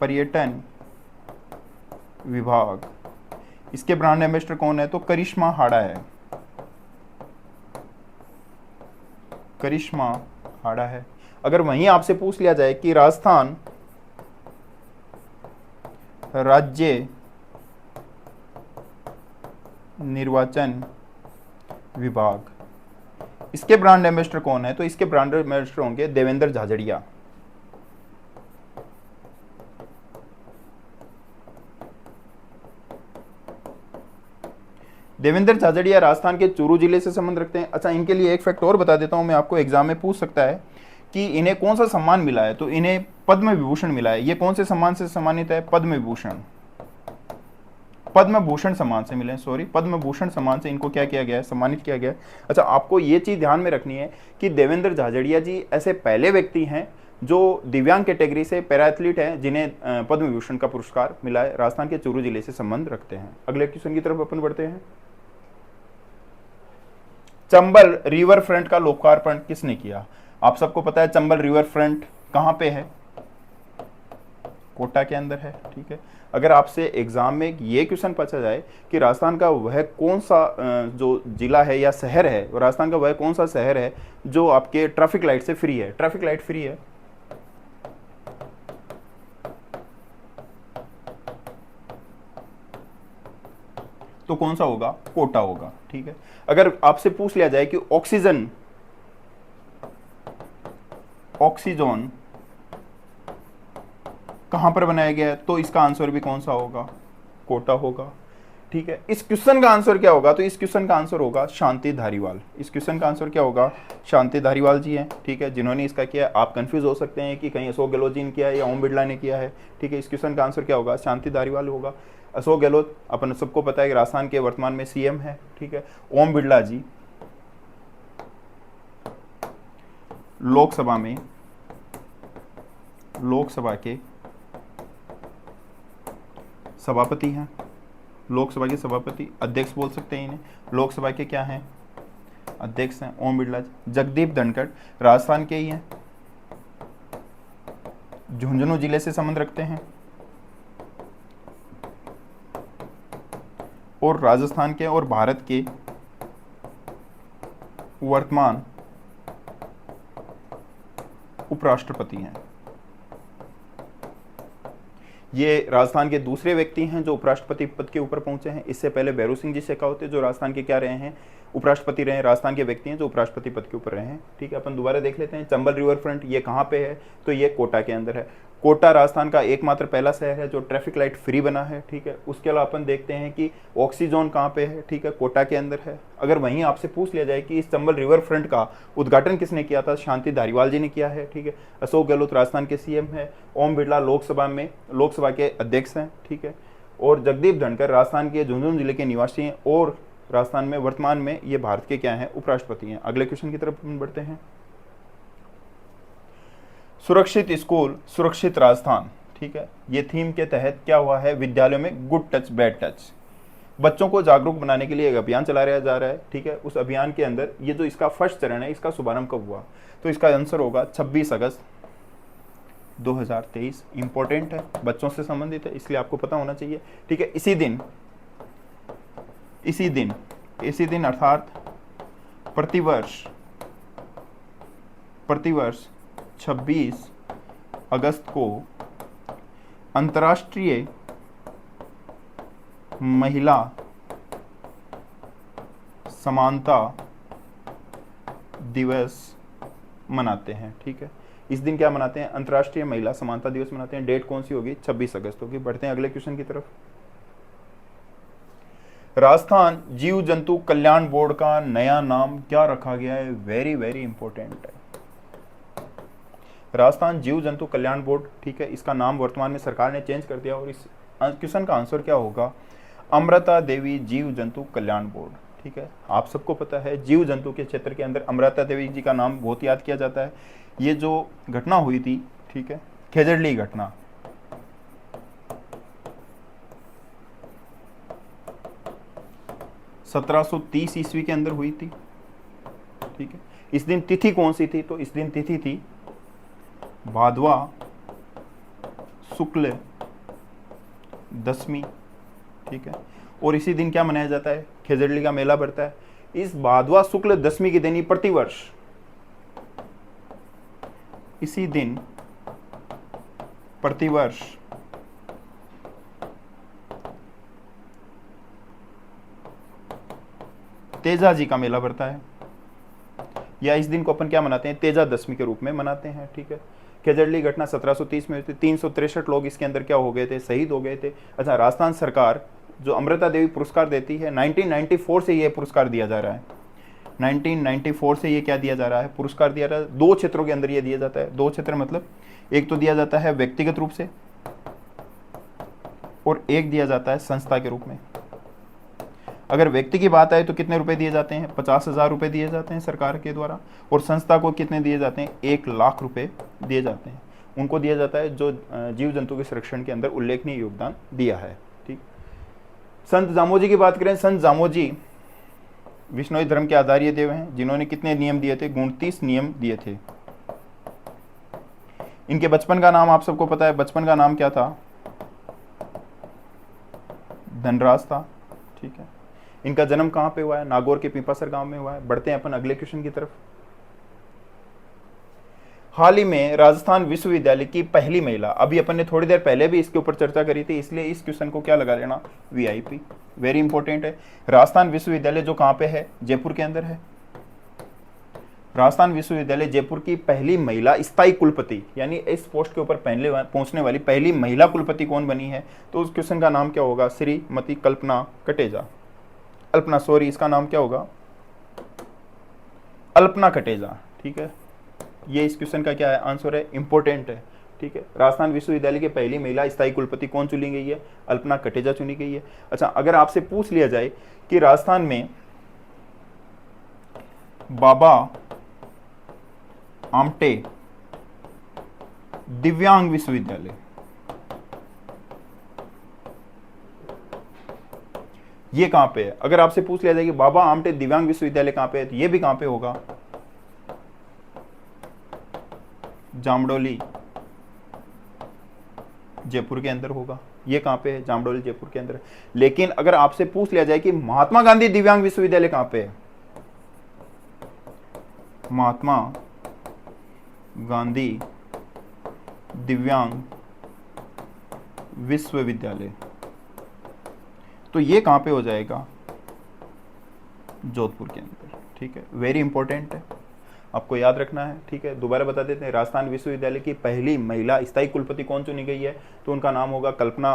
पर्यटन विभाग, इसके ब्रांड एम्बेसडर कौन है? तो करिश्मा हाड़ा है, करिश्मा हाड़ा है। अगर वहीं आपसे पूछ लिया जाए कि राजस्थान राज्य निर्वाचन विभाग, इसके ब्रांड एम्बेसडर कौन है? तो इसके ब्रांड एम्बेसडर होंगे देवेंद्र झाझड़िया। देवेंद्र झाझड़िया राजस्थान के चूरू जिले से संबंध रखते हैं। अच्छा, इनके लिए एक फैक्ट और बता देता हूं मैं आपको, एग्जाम में पूछ सकता है कि इन्हें कौन सा सम्मान मिला है। तो इन्हें पद्म विभूषण मिला है। ये कौन से सम्मान से सम्मानित है? पद्म विभूषण, पद्म भूषण सम्मान से मिले, सॉरी, पद्म भूषण सम्मान से इनको क्या किया गया है? सम्मानित किया गया है। अच्छा, आपको ये चीज ध्यान में रखनी है कि देवेंद्र झाझड़िया जी ऐसे पहले व्यक्ति हैं जो दिव्यांग कैटेगरी से पैरा एथलीट हैं जिन्हें पद्म विभूषण का पुरस्कार मिला है, राजस्थान के चूरू जिले से संबंध रखते हैं। अगले क्वेश्चन की तरफ अपन बढ़ते हैं। चंबल रिवर फ्रंट का लोकार्पण किसने किया? आप सबको पता है चंबल रिवर फ्रंट कहां पे है? कोटा के अंदर है, ठीक है। अगर आपसे एग्जाम में ये क्वेश्चन पूछा जाए कि राजस्थान का वह कौन सा जो जिला है या शहर है, राजस्थान का वह कौन सा शहर है जो आपके ट्रैफिक लाइट से फ्री है, ट्रैफिक लाइट फ्री है, तो कौन सा होगा? कोटा होगा, ठीक है। अगर आपसे पूछ लिया जाए कि ऑक्सीजन ऑक्सीजोन कहां पर बनाया गया है, तो इसका आंसर भी कौन सा होगा? कोटा होगा, ठीक है। इस क्वेश्चन का आंसर क्या होगा? तो इस क्वेश्चन का आंसर होगा शांति धारीवाल। इस क्वेश्चन का आंसर क्या होगा? शांति धारीवाल जी हैं, ठीक है, जिन्होंने इसका किया। आप कंफ्यूज हो सकते हैं कि कहीं अशोक गहलोत जी ने किया है या ओम बिरला ने किया है, ठीक है। इस क्वेश्चन का आंसर क्या होगा? शांति धारीवाल होगा। अशोक गहलोत अपन सबको पता है कि राजस्थान के वर्तमान में सीएम है, ठीक है। ओम बिरला जी लोकसभा के सभापति हैं, लोकसभा के सभापति, अध्यक्ष बोल सकते हैं इन्हें, लोकसभा के क्या हैं? अध्यक्ष हैं ओम बिरला जी। जगदीप धनखड़ राजस्थान के ही हैं, झुंझुनू जिले से संबंध रखते हैं और राजस्थान के और भारत के वर्तमान उपराष्ट्रपति हैं। ये राजस्थान के दूसरे व्यक्ति हैं जो उपराष्ट्रपति पद के ऊपर पहुंचे हैं। इससे पहले भैरू सिंह जी शेखावत जो राजस्थान के क्या रहे हैं? उपराष्ट्रपति रहे हैं। राजस्थान के व्यक्ति हैं जो उपराष्ट्रपति पद के ऊपर रहे हैं, ठीक है। अपन दोबारा देख लेते हैं। चंबल रिवर फ्रंट ये कहाँ पे है? तो ये कोटा के अंदर है। कोटा राजस्थान का एकमात्र पहला शहर है जो ट्रैफिक लाइट फ्री बना है, ठीक है। उसके अलावा अपन देखते हैं कि ऑक्सीजोन कहाँ पे है, ठीक है, कोटा के अंदर है। अगर वहीं आपसे पूछ लिया जाए कि इस चंबल रिवर फ्रंट का उद्घाटन किसने किया था? शांति धारीवाल जी ने किया है, ठीक है। अशोक गहलोत राजस्थान के सीएम है, ओम बिरला लोकसभा के अध्यक्ष हैं, ठीक है, और जगदीप धनखड़ राजस्थान के झुंझुनू जिले के निवासी हैं और राजस्थान में वर्तमान में ये भारत के क्या हैं? उपराष्ट्रपति हैं। अगले क्वेश्चन की तरफ बढ़ते हैं। सुरक्षित स्कूल सुरक्षित राजस्थान, ठीक है, ये थीम के तहत क्या हुआ है? विद्यालयों में गुड टच बैड टच, बच्चों को जागरूक बनाने के लिए एक अभियान चलाया जा रहा है, ठीक है। उस अभियान के अंदर ये जो इसका फर्स्ट चरण है, इसका शुभारंभ कब हुआ? तो इसका आंसर होगा 26 अगस्त 2023। इंपॉर्टेंट है, बच्चों से संबंधित है, इसलिए आपको पता होना चाहिए, ठीक है। इसी दिन अर्थात प्रतिवर्ष 26 अगस्त को अंतर्राष्ट्रीय महिला समानता दिवस मनाते हैं, ठीक है। इस दिन क्या मनाते हैं? अंतर्राष्ट्रीय महिला समानता दिवस मनाते हैं। डेट कौन सी होगी? 26 अगस्त होगी। बढ़ते हैं अगले क्वेश्चन की तरफ। राजस्थान जीव जंतु कल्याण बोर्ड का नया नाम क्या रखा गया है? वेरी वेरी इंपॉर्टेंट है। राजस्थान जीव जंतु कल्याण बोर्ड, ठीक है, इसका नाम वर्तमान में सरकार ने चेंज कर दिया और इस क्वेश्चन का आंसर क्या होगा? अमृता देवी जीव जंतु कल्याण बोर्ड, ठीक है। आप सबको पता है जीव जंतु के क्षेत्र के अंदर अमृता देवी जी का नाम बहुत याद किया जाता है। ये जो घटना हुई थी, ठीक है, खेजड़ली घटना, 1730 ईस्वी के अंदर हुई थी, ठीक है। इस दिन तिथि कौन सी थी? तो इस दिन तिथि थी भादवा शुक्ल दशमी, ठीक है। और इसी दिन क्या मनाया जाता है? खेजड़ली का मेला बढ़ता है। इस भादवा शुक्ल दशमी के दिन ही प्रतिवर्ष इसी दिन प्रतिवर्ष तेजा जी का मेला बढ़ता है, या इस दिन को अपन क्या मनाते हैं? तेजा दशमी के रूप में मनाते हैं। ठीक है, खेजड़ली घटना 1730 में हुई थी। 363 लोग इसके अंदर क्या हो गए थे? शहीद हो गए थे। अच्छा, राजस्थान सरकार जो अमृता देवी पुरस्कार देती है, 1994 से ये पुरस्कार दिया जा रहा है। 1994 से ये क्या दिया जा रहा है? पुरस्कार दिया रहा है। 2 क्षेत्रों के अंदर ये दिया जाता है। 2 क्षेत्र मतलब एक तो दिया जाता है व्यक्तिगत रूप से और एक दिया जाता है संस्था के रूप में। अगर व्यक्ति की बात आए तो कितने रुपए दिए जाते हैं? 50,000 रुपए दिए जाते हैं सरकार के द्वारा, और संस्था को कितने दिए जाते हैं? 1 लाख रुपए दिए जाते हैं। उनको दिया जाता है जो जीव जंतु के संरक्षण के अंदर उल्लेखनीय योगदान दिया है। ठीक, संत जामोजी की बात करें, संत जामोजी विष्णोई धर्म के आचार्य देव हैं, जिन्होंने कितने नियम दिए थे? 29 नियम दिए थे। इनके बचपन का नाम आप सबको पता है। बचपन का नाम क्या था? धनराज था। ठीक है, इनका जन्म कहां पे हुआ है? नागौर के पीपासर गांव में हुआ है। बढ़ते हैं अपन अगले क्वेश्चन की तरफ। हाल ही में राजस्थान विश्वविद्यालय की पहली महिला, अभी अपन ने थोड़ी देर पहले भी इसके ऊपर चर्चा करी थी, इसलिए इस क्वेश्चन को क्या लगा लेना? वीआईपी, वेरी इंपॉर्टेंट है। राजस्थान विश्वविद्यालय जो कहां पे है? जयपुर के अंदर है। राजस्थान विश्वविद्यालय जयपुर की पहली महिला स्थायी कुलपति, यानी इस पोस्ट के ऊपर पहले पहुंचने वाली पहली महिला कुलपति कौन बनी है? तो उस क्वेश्चन का नाम क्या होगा? श्रीमती कल्पना कटेजा। अल्पना, सॉरी, इसका नाम क्या होगा? अल्पना कटेजा। ठीक है, ये इस क्वेश्चन का क्या है? आंसर है, इंपॉर्टेंट है। ठीक है, राजस्थान विश्वविद्यालय की पहली महिला स्थायी कुलपति कौन चुनी गई है? अल्पना कटेजा चुनी गई है। अच्छा, अगर आपसे पूछ लिया जाए कि राजस्थान में बाबा आमटे दिव्यांग विश्वविद्यालय, ये कहां पे है? अगर आपसे पूछ लिया जाए कि बाबा आमटे दिव्यांग विश्वविद्यालय कहां पे है, तो ये भी कहां पे होगा? जामडोली जयपुर के अंदर होगा। ये कहां पे है? जामडोली जयपुर के अंदर। लेकिन अगर आपसे पूछ लिया जाए कि महात्मा गांधी दिव्यांग विश्वविद्यालय कहां पे है? महात्मा गांधी दिव्यांग विश्वविद्यालय, तो ये कहां पे हो जाएगा? जोधपुर के अंदर। ठीक है, वेरी इंपॉर्टेंट है, आपको याद रखना है। ठीक है, दोबारा बता देते हैं, राजस्थान विश्वविद्यालय की पहली महिला स्थायी कुलपति कौन चुनी गई है? तो उनका नाम होगा कल्पना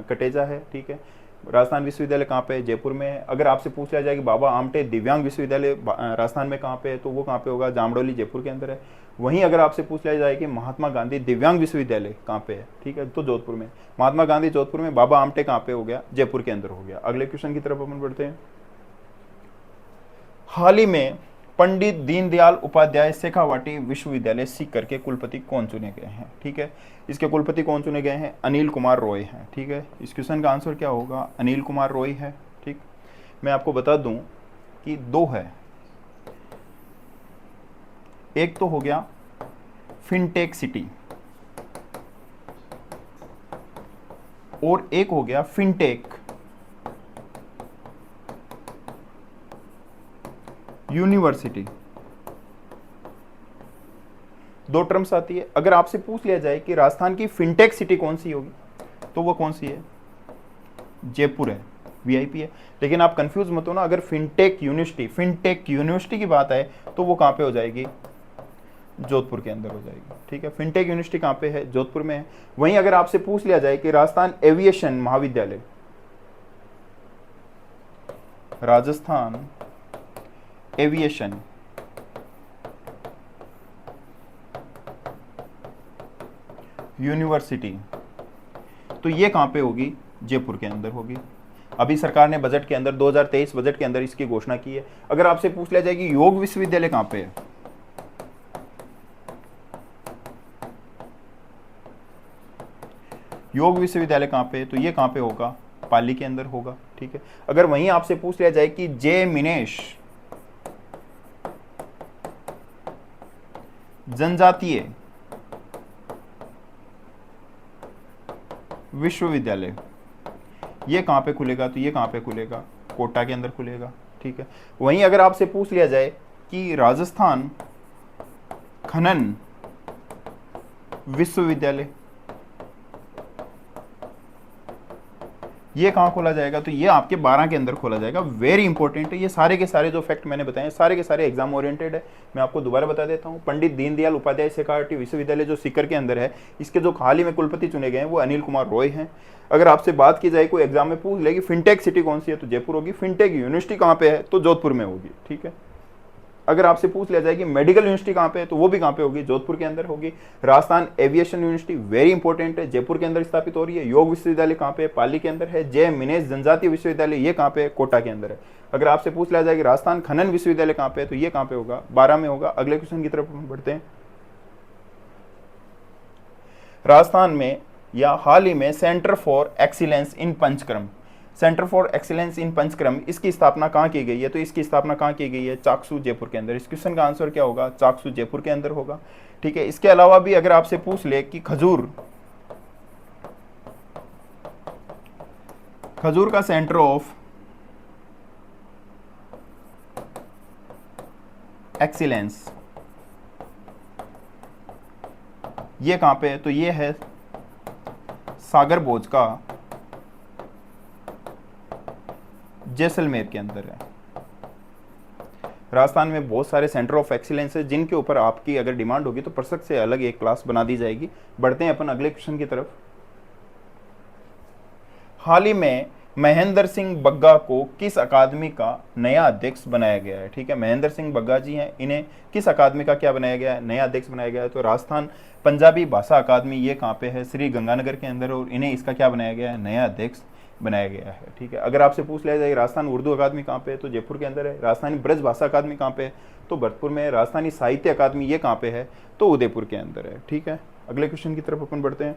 कटेजा है। ठीक है, राजस्थान विश्वविद्यालय कहाँ पे है? जयपुर में है। अगर आपसे पूछ लिया जाए कि बाबा आमटे दिव्यांग विश्वविद्यालय राजस्थान में कहाँ पे है, तो वो कहाँ पे होगा? जामडोली जयपुर के अंदर है। वहीं अगर आपसे पूछ लिया जाए कि महात्मा गांधी दिव्यांग विश्वविद्यालय कहाँ पे है, ठीक है, तो जोधपुर में। महात्मा गांधी जोधपुर में, बाबा आमटे कहाँ पे हो गया? जयपुर के अंदर हो गया। अगले क्वेश्चन की तरफ अपन बढ़ते हैं। हाल ही में पंडित दीनदयाल उपाध्याय शेखावाटी विश्वविद्यालय सीकर के कुलपति कौन चुने गए हैं? ठीक है, इसके कुलपति कौन चुने गए हैं? अनिल कुमार रॉय हैं। ठीक है, इस क्वेश्चन का आंसर क्या होगा? अनिल कुमार रॉय है। ठीक, मैं आपको बता दूं कि 2 है। एक तो हो गया फिनटेक सिटी और एक हो गया फिनटेक यूनिवर्सिटी। 2 टर्म्स आती है। अगर आपसे पूछ लिया जाए कि राजस्थान की फिनटेक सिटी कौन सी होगी, तो वो कौन सी है? जयपुर है, वीआईपी है। लेकिन आप कंफ्यूज मत हो ना, अगर फिनटेक यूनिवर्सिटी की बात है तो वो कहां पे हो जाएगी? जोधपुर के अंदर हो जाएगी। ठीक है, फिनटेक यूनिवर्सिटी कहां पे है? जोधपुर में है। वहीं अगर आपसे पूछ लिया जाए कि राजस्थान एविएशन महाविद्यालय, राजस्थान एविएशन यूनिवर्सिटी, तो ये कहां पे होगी? जयपुर के अंदर होगी। अभी सरकार ने बजट के अंदर 2023 बजट के अंदर इसकी घोषणा की है। अगर आपसे पूछ लिया जाए कि योग विश्वविद्यालय कहां पे है, योग विश्वविद्यालय कहां पे है, तो ये कहां पे होगा? पाली के अंदर होगा। ठीक है, अगर वहीं आपसे पूछ लिया जाए कि जे मिनेश जनजातीय विश्वविद्यालय, ये कहाँ पे खुलेगा, तो ये कहाँ पे खुलेगा, कोटा के अंदर खुलेगा। ठीक है, वहीं अगर आपसे पूछ लिया जाए कि राजस्थान खनन विश्वविद्यालय ये कहाँ खोला जाएगा, तो ये आपके 12 के अंदर खोला जाएगा। वेरी इंपॉर्टेंट है, ये सारे के सारे जो फैक्ट मैंने बताए सारे के सारे एग्जाम ओरिएंटेड है। मैं आपको दोबारा बता देता हूँ, पंडित दीनदयाल उपाध्याय सेकेंडरी विश्वविद्यालय जो सीकर के अंदर है, इसके जो हाल ही में कुलपति चुने गए हैं वो अनिल कुमार रॉय हैं। अगर आपसे बात की जाए, कोई एग्जाम में पूछ ले कि फिनटेक सिटी कौन सी है, तो जयपुर होगी। फिनटेक यूनिवर्सिटी कहाँ पे है, तो जोधपुर में होगी। ठीक है, अगर आपसे पूछ लिया जाए कि मेडिकल यूनिवर्सिटी कहाँ पे है, तो वो भी कहाँ पे होगी, जोधपुर के अंदर होगी। Rajasthan aviation university very important है, जयपुर के अंदर स्थापित हो रही है। योग विश्वविद्यालय कहाँ पे है, पाली के अंदर है। जय मिनेश जनजातीय विश्वविद्यालय ये कहाँ पे है, कोटा के अंदर है। अगर आपसे पूछ लिया जाए कि राजस्थान खनन विश्वविद्यालय कहाँ पे है, तो ये कहाँ पे होगा, 12 में होगा। अगले क्वेश्चन की तरफ हम बढ़ते हैं। राजस्थान में या हाल ही में centre for excellence in Panchakarma, centre for excellence in Panchakarma, इसकी स्थापना कहाँ की गई है, तो इसकी स्थापना कहाँ की गई है, चाकसू जयपुर के अंदर। इस क्वेश्चन का आंसर क्या होगा, चाकसू जयपुर के अंदर होगा। ठीक है, इसके अलावा भी अगर आपसे पूछ ले कि खजूर का सेंटर ऑफ एक्सीलेंस ये कहाँ पे है, तो ये है सागर भोज का जैसलमेर के अंदर है। राजस्थान में बहुत सारे सेंटर ऑफ एक्सीलेंस है जिनके ऊपर आपकी अगर डिमांड होगी तो परसक से अलग एक क्लास बना दी जाएगी। बढ़ते हैं अपन अगले क्वेश्चन की तरफ। हाल ही में महेंद्र सिंह बग्गा को किस अकादमी का नया अध्यक्ष बनाया गया है। ठीक है, महेंद्र सिंह बग्गा जी हैं, इन्हें किस अकादमी का क्या बनाया गया है, नया अध्यक्ष बनाया गया है, तो राजस्थान पंजाबी भाषा अकादमी ये कहाँ पे है, श्री गंगानगर के अंदर, और इन्हें इसका क्या बनाया गया है, नया अध्यक्ष बनाया गया है। ठीक है, अगर आपसे पूछ लिया जाए राजस्थान उर्दू अकादमी कहाँ पे है, तो जयपुर के अंदर है। राजस्थानी ब्रज भाषा अकादमी कहाँ पे है, तो भरतपुर में है। राजस्थानी साहित्य अकादमी ये कहाँ पे है, तो उदयपुर के अंदर है। ठीक है, अगले क्वेश्चन की तरफ अपन बढ़ते हैं।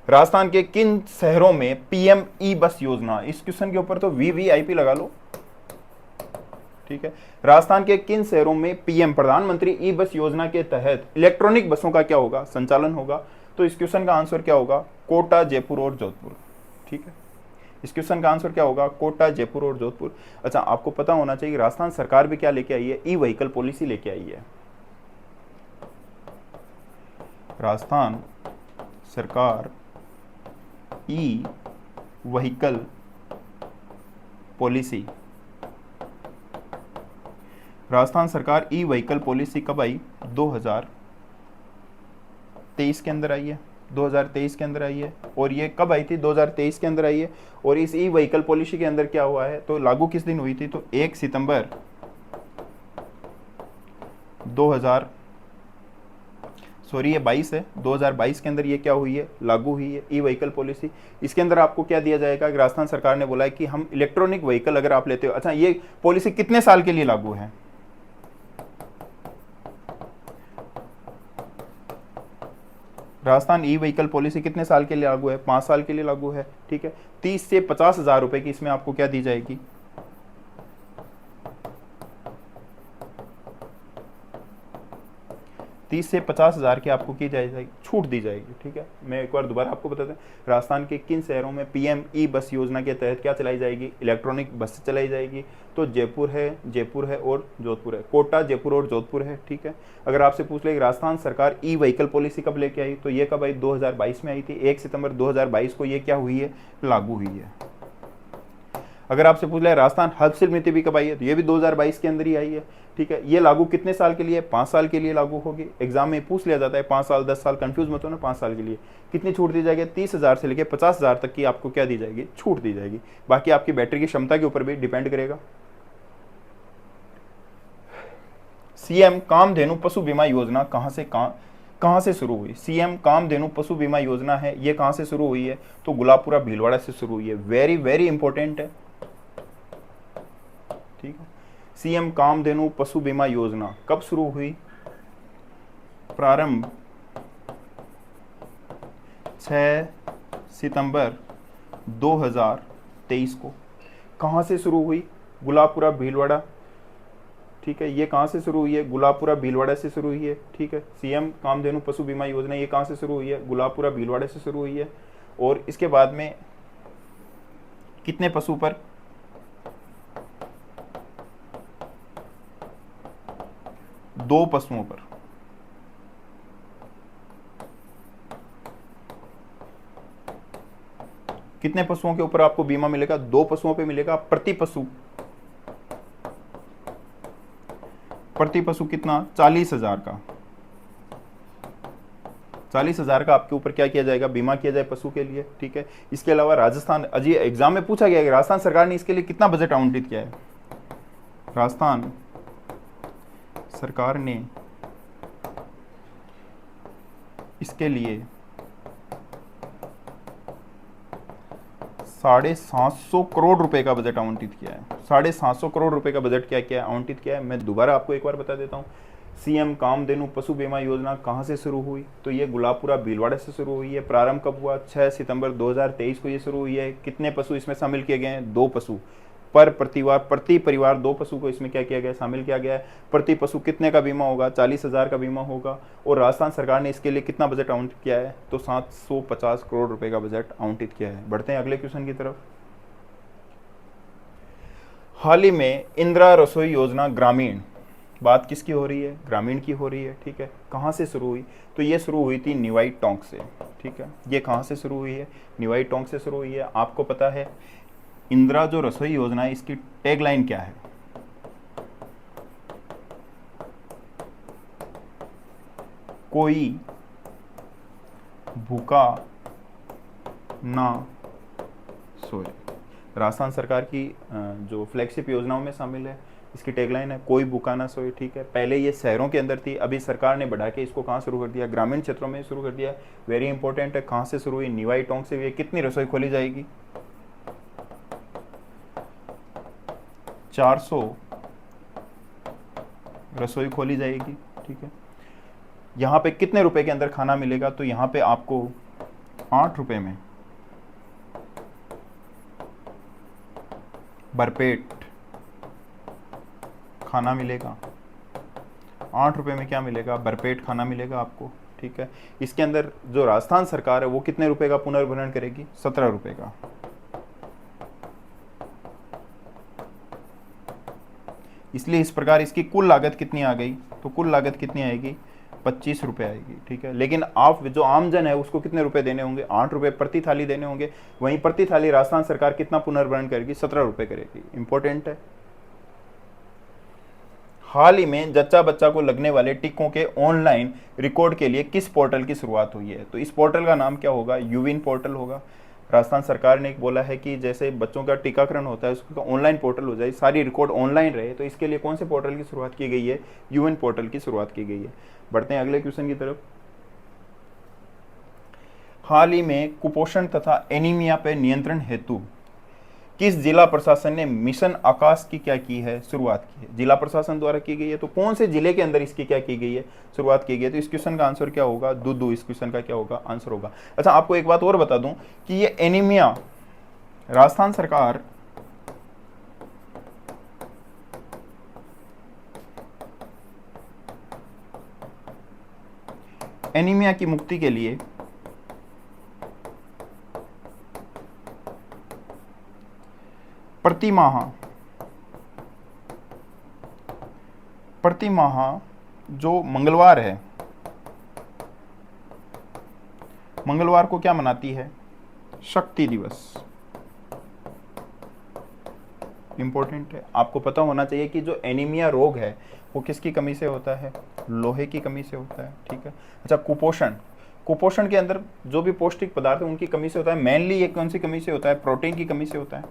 राजस्थान के किन शहरों में पीएम ई बस योजना, इस क्वेश्चन के ऊपर तो वीवीआईपी लगा लो। ठीक है, राजस्थान के किन शहरों में पीएम प्रधानमंत्री ई बस योजना के तहत इलेक्ट्रॉनिक बसों का क्या होगा, संचालन होगा, तो इस क्वेश्चन का आंसर क्या होगा, कोटा, जयपुर और जोधपुर। ठीक है, इस क्वेश्चन का आंसर क्या होगा, कोटा, जयपुर और जोधपुर। अच्छा, आपको पता होना चाहिए राजस्थान सरकार भी क्या लेके आई है, ई व्हीकल पॉलिसी लेके आई है। राजस्थान सरकार ई व्हीकल पॉलिसी, राजस्थान सरकार ई व्हीकल पॉलिसी कब आई, 2023 के अंदर आई है। 2023 के अंदर आई है, और ये कब आई थी, 2023 के अंदर आई है। और इस ई व्हीकल पॉलिसी के अंदर क्या हुआ है, तो लागू किस दिन हुई थी, तो 1 सितंबर 22 है, 2022 के अंदर ये क्या हुई है, लागू हुई है ई व्हीकल पॉलिसी। इसके अंदर आपको क्या दिया जाएगा कि राजस्थान सरकार ने बोला है कि हम इलेक्ट्रॉनिक व्हीकल अगर आप लेते हो, अच्छा ये पॉलिसी कितने साल के लिए लागू है, राजस्थान ई व्हीकल पॉलिसी कितने साल के लिए लागू है, 5 साल के लिए लागू है। ठीक है, 30 से 50,000 रुपए की इसमें आपको क्या दी जाएगी, 30 से 50,000 की आपको की जाएगी, छूट दी जाएगी। ठीक है, मैं एक बार दोबारा आपको बता दें, राजस्थान के किन शहरों में पीएम ई बस योजना के तहत क्या चलाई जाएगी, इलेक्ट्रॉनिक बस चलाई जाएगी, तो जयपुर है और जोधपुर है। कोटा, जयपुर और जोधपुर है। ठीक है, अगर आपसे पूछ ले राजस्थान सरकार ई व्हीकल पॉलिसी कब लेके आई, तो ये कब आई, 2022 में आई थी। 1 सितंबर 2022 को ये क्या हुई है, लागू हुई है। अगर आपसे पूछ ले राजस्थान हस्तशिल्प नीति भी कब आई है, तो ये भी 2022 के अंदर ही आई है। ठीक है, ये लागू कितने साल के लिए, 5 साल के लिए लागू होगी। एग्जाम में पूछ लिया जाता है 5 साल 10 साल, कंफ्यूज मत हो ना, 5 साल के लिए कितनी छूट दी जाएगी, 30,000 से लेकर 50,000 तक की आपको क्या दी जाएगी, छूट दी जाएगी। बाकी आपकी बैटरी की क्षमता के ऊपर भी डिपेंड करेगा। सीएम कामधेनु पशु बीमा योजना कहां से शुरू हुई, सीएम कामधेनु पशु बीमा योजना है, ये कहां से शुरू हुई है, तो गुलाबपुरा भीलवाड़ा से शुरू हुई है। वेरी वेरी इंपॉर्टेंट है। ठीक है, सीएम कामधेनु पशु बीमा योजना कब शुरू हुई, प्रारंभ 6 सितंबर 2023 को। कहां से शुरू हुई, गुलाबपुरा भीलवाड़ा। ठीक है, ये कहां से शुरू हुई है, गुलाबपुरा भीलवाड़ा से शुरू हुई है। ठीक है, सीएम कामधेनु पशु बीमा योजना ये कहां से शुरू हुई है, गुलाबपुरा भीलवाड़ा से शुरू हुई है। और इसके बाद में कितने पशु पर, 2 पशुओं पर। कितने पशुओं के ऊपर आपको बीमा मिलेगा, 2 पशुओं पे मिलेगा। प्रति पशु कितना, 40,000 का, 40,000 का आपके ऊपर क्या किया जाएगा, बीमा किया जाए पशु के लिए, ठीक है। इसके अलावा राजस्थान, अजी एग्जाम में पूछा गया कि राजस्थान सरकार ने इसके लिए कितना बजट आवंटित किया है। राजस्थान सरकार ने इसके लिए 750 करोड़ रुपए का बजट आवंटित किया है। 750 करोड़ रुपए का बजट क्या किया है, आवंटित किया है। मैं दोबारा आपको एक बार बता देता हूँ। सीएम कामधेनु पशु बीमा योजना कहाँ से शुरू हुई, तो ये गुलाबपुरा भीलवाड़ा से शुरू हुई है। प्रारंभ कब हुआ, 6 सितंबर 2023 को ये शुरू हुई है। कितने पशु इसमें शामिल किए गए हैं, 2 पशु पर प्रति परिवार 2 पशु को इसमें क्या किया गया, शामिल किया गया है। प्रति पशु कितने का बीमा होगा, 40,000 का बीमा होगा। और राजस्थान सरकार ने इसके लिए कितना बजट आवंटित किया है, तो 750 करोड़ रुपए का बजट आवंटित किया है। बढ़ते हैं अगले क्वेश्चन की तरफ। हाल ही में इंदिरा रसोई योजना ग्रामीण, बात किसकी हो रही है, ग्रामीण की हो रही है, ठीक है। कहाँ से शुरू हुई, तो ये शुरू हुई थी निवाई टोंक से, ठीक है। ये कहाँ से शुरू हुई है, निवाई टोंक से शुरू हुई है। आपको पता है इंदिरा जो रसोई योजना है इसकी टैगलाइन क्या है, कोई भूखा ना सोए। राजस्थान सरकार की जो फ्लैगशिप योजनाओं में शामिल है, इसकी टैगलाइन है कोई भूखा ना सोए, ठीक है। पहले ये शहरों के अंदर थी, अभी सरकार ने बढ़ा के इसको कहाँ शुरू कर दिया, ग्रामीण क्षेत्रों में शुरू कर दिया। वेरी इंपॉर्टेंट है, कहाँ से शुरू हुई, निवाई टोंक से। हुई। कितनी रसोई खोली जाएगी, 400 रसोई खोली जाएगी, ठीक है। यहाँ पे कितने रुपए के अंदर खाना मिलेगा, तो यहाँ पे आपको 8 रुपए में भरपेट खाना मिलेगा। 8 रुपए में क्या मिलेगा, भरपेट खाना मिलेगा आपको, ठीक है। इसके अंदर जो राजस्थान सरकार है वो कितने रुपए का पुनर्भरण करेगी, 17 रुपए का। इसलिए इस प्रकार इसकी कुल लागत कितनी आ गई, तो कुल लागत कितनी आएगी, 25 रुपए आएगी, ठीक है। लेकिन आप जो आमजन है उसको कितने रुपए देने होंगे, 8 रुपए प्रति थाली देने होंगे। वहीं प्रति थाली राजस्थान सरकार कितना पुनर्भरण करेगी, 17 रुपए करेगी। इंपॉर्टेंट है। हाल ही में जच्चा बच्चा को लगने वाले टीकों के ऑनलाइन रिकॉर्ड के लिए किस पोर्टल की शुरुआत हुई है, तो इस पोर्टल का नाम क्या होगा, यूविन पोर्टल होगा। राजस्थान सरकार ने बोला है कि जैसे बच्चों का टीकाकरण होता है उसका ऑनलाइन पोर्टल हो जाए, सारी रिकॉर्ड ऑनलाइन रहे, तो इसके लिए कौन से पोर्टल की शुरुआत की गई है, यूएन पोर्टल की शुरुआत की गई है। बढ़ते हैं अगले क्वेश्चन की तरफ। हाल ही में कुपोषण तथा एनीमिया पर नियंत्रण हेतु किस जिला प्रशासन ने मिशन आकाश की क्या की है, शुरुआत की है, जिला प्रशासन द्वारा की गई है। तो कौन से जिले के अंदर इसकी क्या की गई है, शुरुआत की गई है। तो इस क्वेश्चन का आंसर क्या होगा, दूदू। इस क्वेश्चन का क्या होगा, आंसर होगा। अच्छा, आपको एक बात और बता दूं कि ये एनीमिया राजस्थान सरकार एनीमिया की मुक्ति के लिए प्रति माह जो मंगलवार है, मंगलवार को क्या मनाती है, शक्ति दिवस। इंपॉर्टेंट है, आपको पता होना चाहिए कि जो एनीमिया रोग है वो किसकी कमी से होता है, लोहे की कमी से होता है, ठीक है। अच्छा, कुपोषण के अंदर जो भी पौष्टिक पदार्थ है उनकी कमी से होता है। मेनली ये कौन सी कमी से होता है, प्रोटीन की कमी से होता है।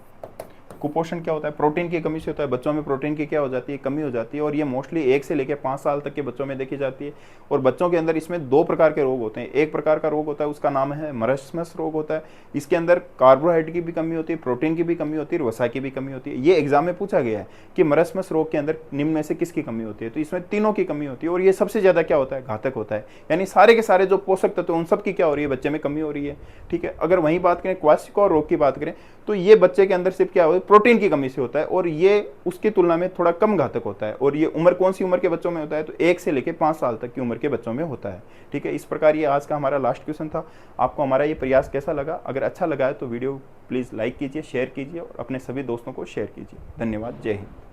कुपोषण क्या होता है, प्रोटीन की कमी से होता है। बच्चों में प्रोटीन की क्या हो जाती है, कमी हो जाती है। और ये मोस्टली 1 से लेकर 5 साल तक के बच्चों में देखी जाती है। और बच्चों के अंदर इसमें 2 प्रकार के रोग होते हैं। एक प्रकार का रोग होता है उसका नाम है मरस्मस रोग होता है। इसके अंदर कार्बोहाइड्रेट की भी कमी होती है, प्रोटीन की भी कमी होती है, वसा की भी कमी होती है। ये एग्जाम में पूछा गया है कि मरस्मस रोग के अंदर निम्न में से किसकी कमी होती है, तो इसमें तीनों की कमी होती है। और ये सबसे ज्यादा क्या होता है, घातक होता है। यानी सारे के सारे जो पोषक तत्व उन सब की क्या हो रही है, बच्चे में कमी हो रही है, ठीक है। अगर वहीं बात करें क्वाशियोर रोग की बात करें तो ये बच्चे के अंदर सिर्फ क्या होता है, प्रोटीन की कमी से होता है, और ये उसकी तुलना में थोड़ा कम घातक होता है। और ये उम्र कौन सी उम्र के बच्चों में होता है, तो 1 से लेकर 5 साल तक की उम्र के बच्चों में होता है। ठीक है, इस प्रकार ये आज का हमारा लास्ट क्वेश्चन था। आपको हमारा ये प्रयास कैसा लगा? अगर अच्छा लगा है तो वीडियो प्लीज़ लाइक कीजिए, शेयर कीजिए और अपने सभी दोस्तों को शेयर कीजिए। धन्यवाद। जय हिंद।